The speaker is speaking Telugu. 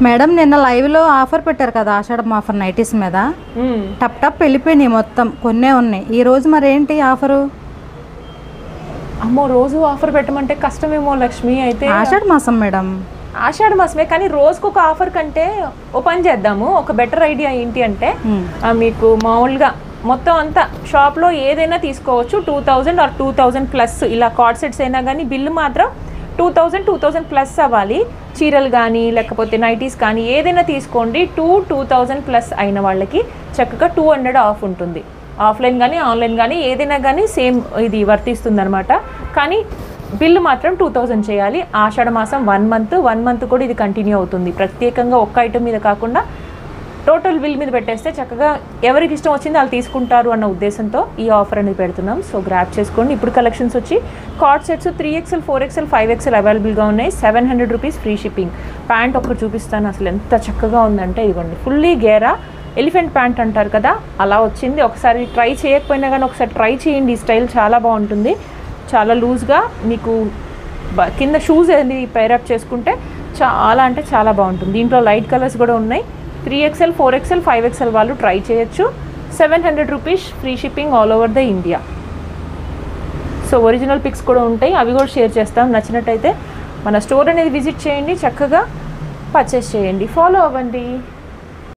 మేడం నిన్న లైవ్లో ఆఫర్ పెట్టారు కదా, ఆషాఢం ఆఫర్ నైటీస్ మీద. టప్ టప్ వెళ్ళిపోయినాయి మొత్తం, కొన్నే ఉన్నాయి. ఈ రోజు మరి ఏంటి ఆఫరు? అమ్మో, రోజు ఆఫర్ పెట్టమంటే కష్టమేమో లక్ష్మి. అయితే ఆషాఢ మాసం మేడం. ఆషాఢ మాసమే, కానీ రోజుకు ఒక ఆఫర్ కంటే ఓ పని చేద్దాము. ఒక బెటర్ ఐడియా ఏంటి అంటే మీకు మామూలుగా మొత్తం అంతా షాప్లో ఏదైనా తీసుకోవచ్చు. 2000 ఆర్ 2000 ప్లస్ ఇలా కార్డ్ సెట్స్ అయినా కానీ బిల్లు మాత్రం 2000 ప్లస్ అవ్వాలి. చీరలు కానీ లేకపోతే నైటీస్ కానీ ఏదైనా తీసుకోండి. 2000 ప్లస్ అయిన వాళ్ళకి చక్కగా 200 ఆఫ్ ఉంటుంది. ఆఫ్లైన్ కానీ ఆన్లైన్ కానీ ఏదైనా కానీ సేమ్ ఇది వర్తిస్తుంది అనమాట. కానీ బిల్లు మాత్రం 2000 చేయాలి. ఆషాఢ మాసం 1 మంత్ కూడా ఇది కంటిన్యూ అవుతుంది. ప్రత్యేకంగా ఒక్క ఐటమ్ మీద కాకుండా టోటల్ బిల్ మీద పెట్టేస్తే చక్కగా ఎవరికి ఇష్టం వచ్చింది వాళ్ళు తీసుకుంటారు అన్న ఉద్దేశంతో ఈ ఆఫర్ అనేది పెడుతున్నాం. సో గ్రాప్ చేసుకోండి. ఇప్పుడు కలెక్షన్స్ వచ్చి card sets 3XL 4XL 5XL అవైలబుల్గా ఉన్నాయి. 700 రూపీస్ ఫ్రీ షిప్పింగ్. ప్యాంట్ ఒకటి చూపిస్తాను, అసలు ఎంత చక్కగా ఉందంటే ఇదిగోండి. ఫుల్లీ గేరా ఎలిఫెంట్ ప్యాంట్ అంటారు కదా, అలా వచ్చింది. ఒకసారి ట్రై చేయకపోయినా కానీ ఒకసారి ట్రై చేయండి. ఈ స్టైల్ చాలా బాగుంటుంది. చాలా లూజ్గా మీకు కింద షూస్ అనేది పైరప్ చేసుకుంటే చాలా అంటే చాలా బాగుంటుంది. దీంట్లో లైట్ కలర్స్ కూడా ఉన్నాయి. 3XL 4XL 5XL వాళ్ళు ట్రై చేయొచ్చు. 700 rupees free shipping all over the India. So original pics కూడా ఉంటాయి, అవి కూడా షేర్ చేస్తాం. నచ్చినట్టయితే మన స్టోర్ అనేది విజిట్ చేయండి, చక్కగా పర్చేస్ చేయండి, ఫాలో అవ్వండి.